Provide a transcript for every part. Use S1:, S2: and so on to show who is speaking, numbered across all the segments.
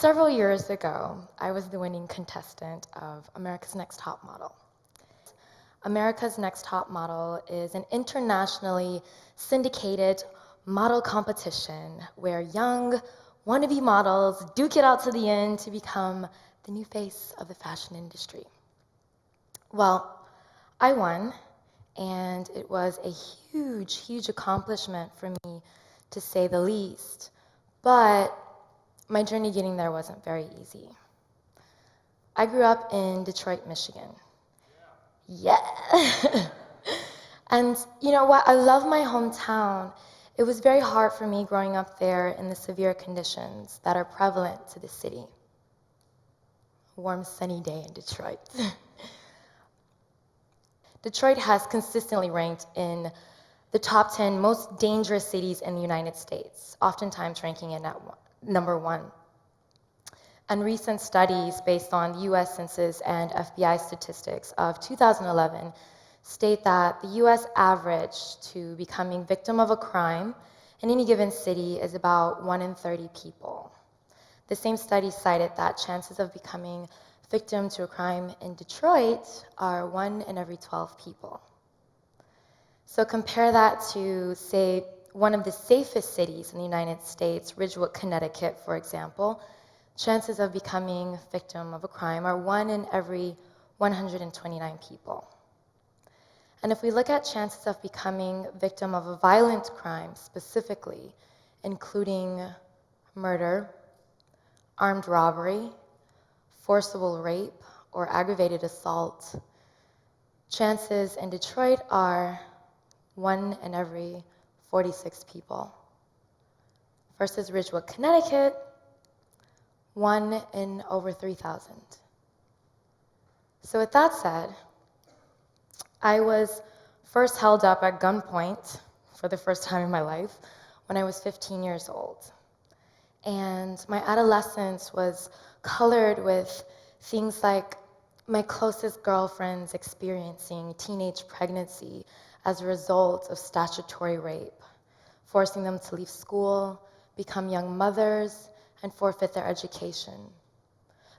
S1: Several years ago, I was the winning contestant of America's Next Top Model. America's Next Top Model is an internationally syndicated model competition where young wannabe models duke it out to the end to become the new face of the fashion industry. Well, I won, and it was a huge, huge accomplishment for me, to say the least. But my journey getting there wasn't very easy. I grew up in Detroit, Michigan. Yeah. And you know what? I love my hometown. It was very hard for me growing up there in the severe conditions that are prevalent to the city. A warm, sunny day in Detroit. Detroit has consistently ranked in the top 10 most dangerous cities in the United States, oftentimes ranking it at number 1. And recent studies based on US Census and FBI statistics of 2011 state that the US average to becoming victim of a crime in any given city is about 1 in 30 people. The same study cited that chances of becoming victim to a crime in Detroit are 1 in every 12 people. So compare that to, say, one of the safest cities in the United States, Ridgewood, Connecticut, for example. Chances of becoming victim of a crime are 1 in every 129 people. And if we look at chances of becoming victim of a violent crime specifically, including murder, armed robbery, forcible rape, or aggravated assault, chances in Detroit are 1 in every 46 people. Versus Ridgewood, Connecticut, 1 in over 3,000. So with that said, I was first held up at gunpoint for the first time in my life when I was 15 years old. And my adolescence was colored with things like my closest girlfriends experiencing teenage pregnancy as a result of statutory rape, forcing them to leave school, become young mothers, and forfeit their education.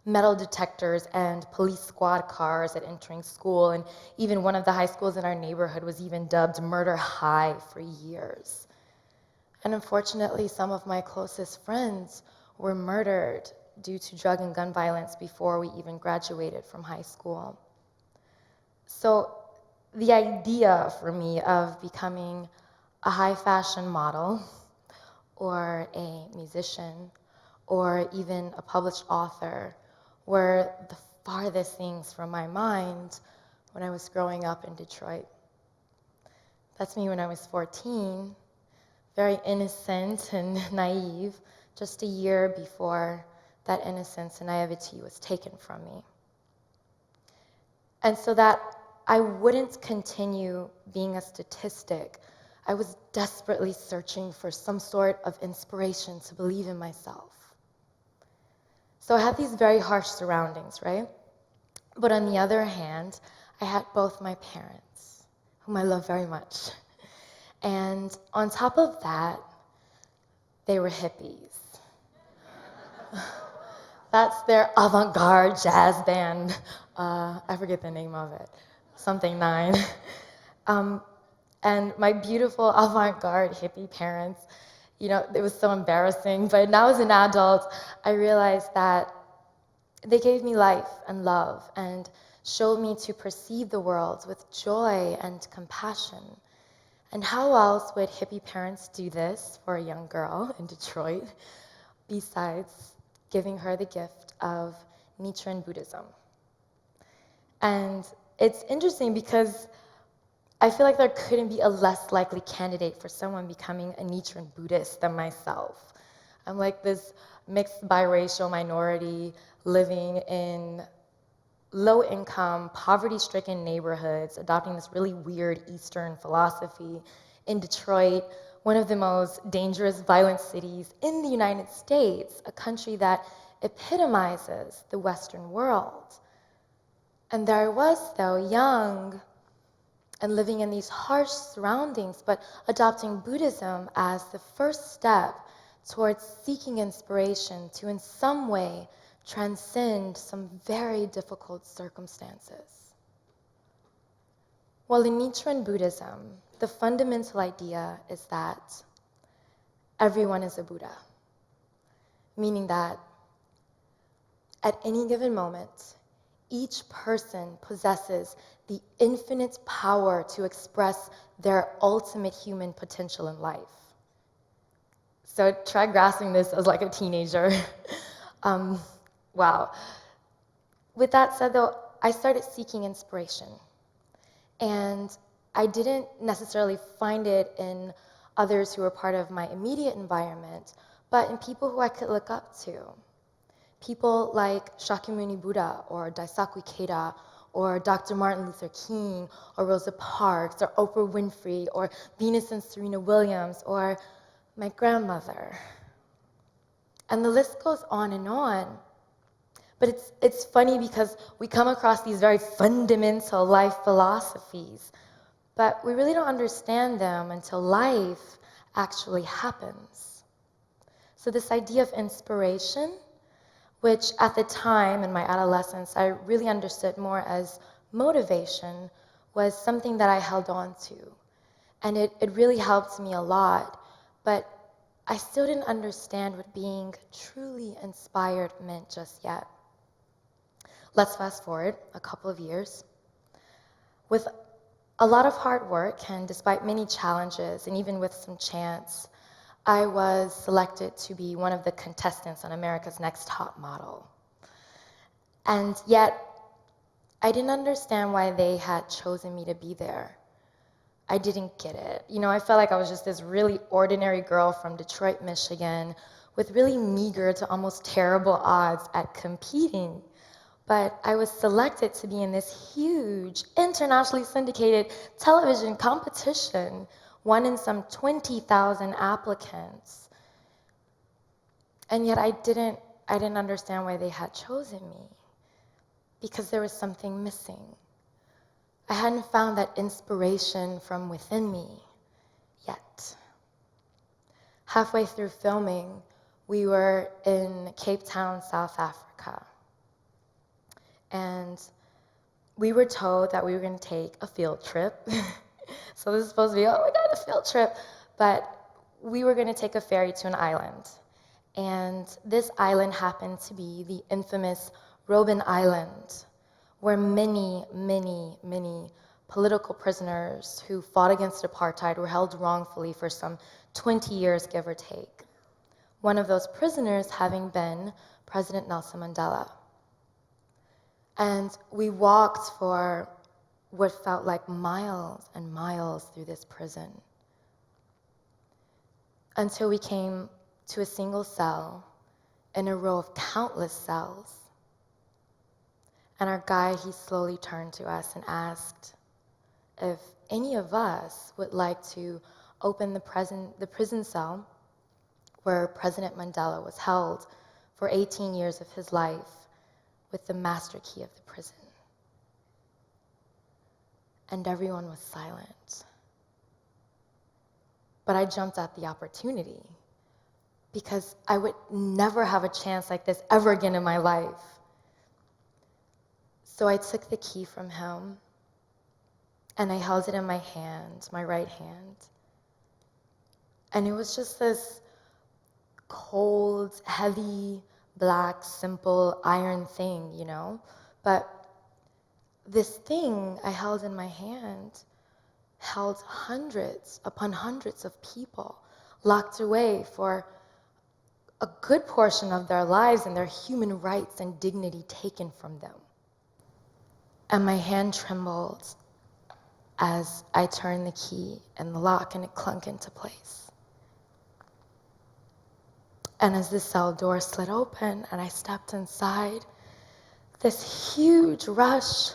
S1: Metal detectors and police squad cars at entering school, and even one of the high schools in our neighborhood was even dubbed Murder High for years. And unfortunately, some of my closest friends were murdered due to drug and gun violence before we even graduated from high school. So the idea for me of becoming a high fashion model or a musician or even a published author were the farthest things from my mind when I was growing up in Detroit. That's me when I was 14, very innocent and naive, just a year before that innocence and naivety was taken from me. And so that I wouldn't continue being a statistic, I was desperately searching for some sort of inspiration to believe in myself. So I had these very harsh surroundings, right? But on the other hand, I had both my parents, whom I love very much. And on top of that, they were hippies. That's their avant-garde jazz band. I forget the name of it. Something 9. And my beautiful avant-garde hippie parents, you know, it was so embarrassing, but now as an adult, I realized that they gave me life and love and showed me to perceive the world with joy and compassion. And how else would hippie parents do this for a young girl in Detroit, besides giving her the gift of Nichiren Buddhism? And it's interesting because I feel like there couldn't be a less likely candidate for someone becoming a Nichiren Buddhist than myself. I'm like this mixed biracial minority living in low-income, poverty-stricken neighborhoods, adopting this really weird Eastern philosophy in Detroit, one of the most dangerous, violent cities in the United States, a country that epitomizes the Western world. And there I was, though, young, and living in these harsh surroundings, but adopting Buddhism as the first step towards seeking inspiration to in some way transcend some very difficult circumstances. Well, in Nichiren Buddhism, the fundamental idea is that everyone is a Buddha, meaning that at any given moment, each person possesses the infinite power to express their ultimate human potential in life. So try grasping this as like a teenager. Wow. With that said, though, I started seeking inspiration. And I didn't necessarily find it in others who were part of my immediate environment, but in people who I could look up to. People like Shakyamuni Buddha, or Daisaku Keita, or Dr. Martin Luther King, or Rosa Parks, or Oprah Winfrey, or Venus and Serena Williams, or my grandmother. And the list goes on and on. But it's funny because we come across these very fundamental life philosophies, but we really don't understand them until life actually happens. So this idea of inspiration, which at the time in my adolescence I really understood more as motivation, was something that I held on to. And it really helped me a lot, but I still didn't understand what being truly inspired meant just yet. Let's fast forward a couple of years. With a lot of hard work and despite many challenges and even with some chance, I was selected to be one of the contestants on America's Next Top Model. And yet, I didn't understand why they had chosen me to be there. I didn't get it. You know, I felt like I was just this really ordinary girl from Detroit, Michigan, with really meager to almost terrible odds at competing. But I was selected to be in this huge, internationally syndicated television competition, one in some 20,000 applicants. And yet I didn't understand why they had chosen me, because there was something missing. I hadn't found that inspiration from within me yet. Halfway through filming, we were in Cape Town, South Africa. And we were told that we were going to take a field trip. So this is supposed to be, oh my God, a field trip. But we were going to take a ferry to an island. And this island happened to be the infamous Robben Island, where many, many, many political prisoners who fought against apartheid were held wrongfully for some 20 years, give or take. One of those prisoners having been President Nelson Mandela. And we walked for what felt like miles and miles through this prison until we came to a single cell in a row of countless cells. And our guide, he slowly turned to us and asked if any of us would like to open the prison cell where President Mandela was held for 18 years of his life with the master key of the prison. And everyone was silent. But I jumped at the opportunity because I would never have a chance like this ever again in my life. So I took the key from him and I held it in my hand, my right hand. And it was just this cold, heavy, black, simple iron thing, you know? But this thing I held in my hand held hundreds upon hundreds of people locked away for a good portion of their lives and their human rights and dignity taken from them. And my hand trembled as I turned the key in the lock and it clunked into place. And as the cell door slid open and I stepped inside, this huge rush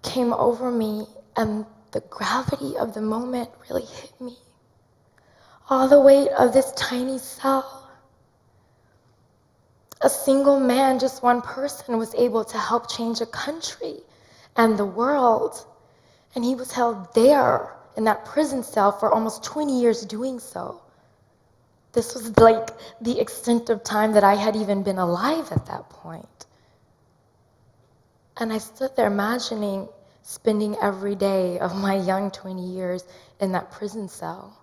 S1: came over me and the gravity of the moment really hit me. All the weight of this tiny cell. A single man, just one person, was able to help change a country and the world. And he was held there in that prison cell for almost 20 years doing so. This was like the extent of time that I had even been alive at that point. And I stood there imagining spending every day of my young 20 years in that prison cell.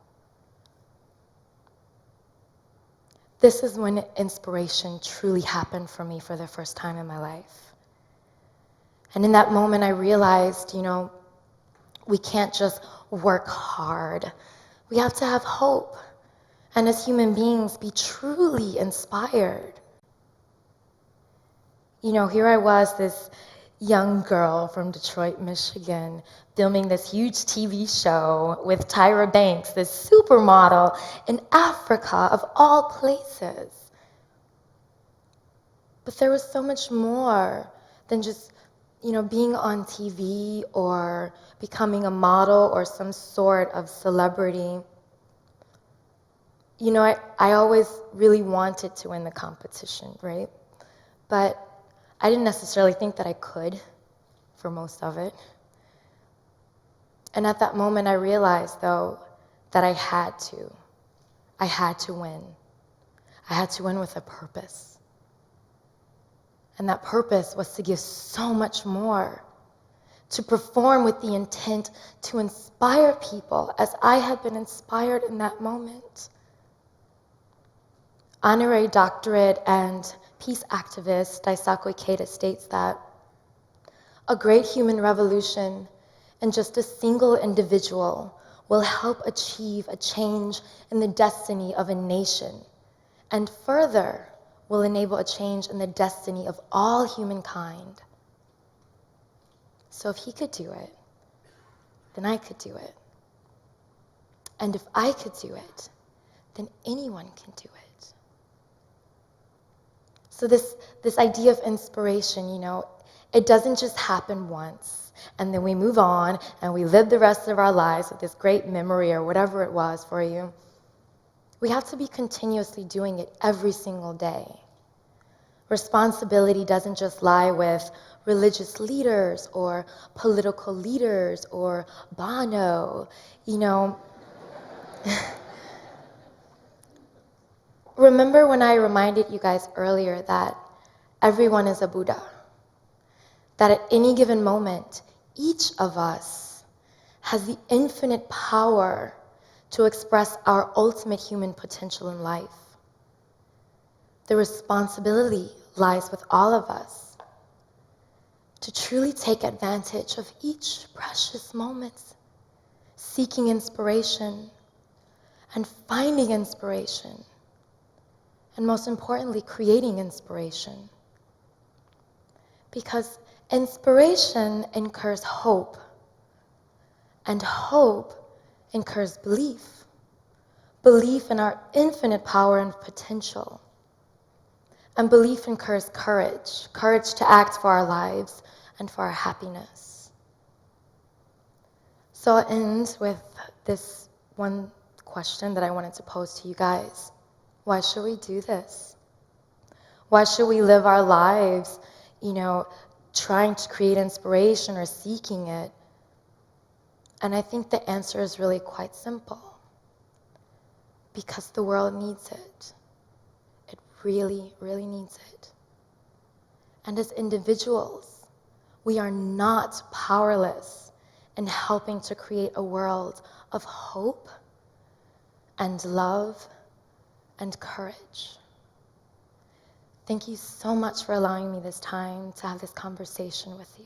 S1: This is when inspiration truly happened for me for the first time in my life. And in that moment, I realized, we can't just work hard. We have to have hope. And as human beings, be truly inspired. Here I was, this young girl from Detroit, Michigan, filming this huge TV show with Tyra Banks, this supermodel in Africa, of all places. But there was so much more than just, being on TV or becoming a model or some sort of celebrity. I always really wanted to win the competition, right? But I didn't necessarily think that I could for most of it. And at that moment, I realized, though, that I had to. I had to win. I had to win with a purpose. And that purpose was to give so much more, to perform with the intent to inspire people as I had been inspired in that moment. Honorary doctorate and peace activist Daisaku Ikeda states that a great human revolution and just a single individual will help achieve a change in the destiny of a nation, and further will enable a change in the destiny of all humankind. So if he could do it, then I could do it. And if I could do it, then anyone can do it. So this idea of inspiration, it doesn't just happen once, and then we move on and we live the rest of our lives with this great memory or whatever it was for you. We have to be continuously doing it every single day. Responsibility doesn't just lie with religious leaders or political leaders or Bono, Remember when I reminded you guys earlier that everyone is a Buddha? That at any given moment, each of us has the infinite power to express our ultimate human potential in life. The responsibility lies with all of us to truly take advantage of each precious moment, seeking inspiration and finding inspiration, and most importantly, creating inspiration. Because inspiration incurs hope, and hope incurs belief. Belief in our infinite power and potential. And belief incurs courage, courage to act for our lives and for our happiness. So I'll end with this one question that I wanted to pose to you guys. Why should we do this? Why should we live our lives, trying to create inspiration or seeking it? And I think the answer is really quite simple. Because the world needs it. It really, really needs it. And as individuals, we are not powerless in helping to create a world of hope and love and courage. Thank you so much for allowing me this time to have this conversation with you.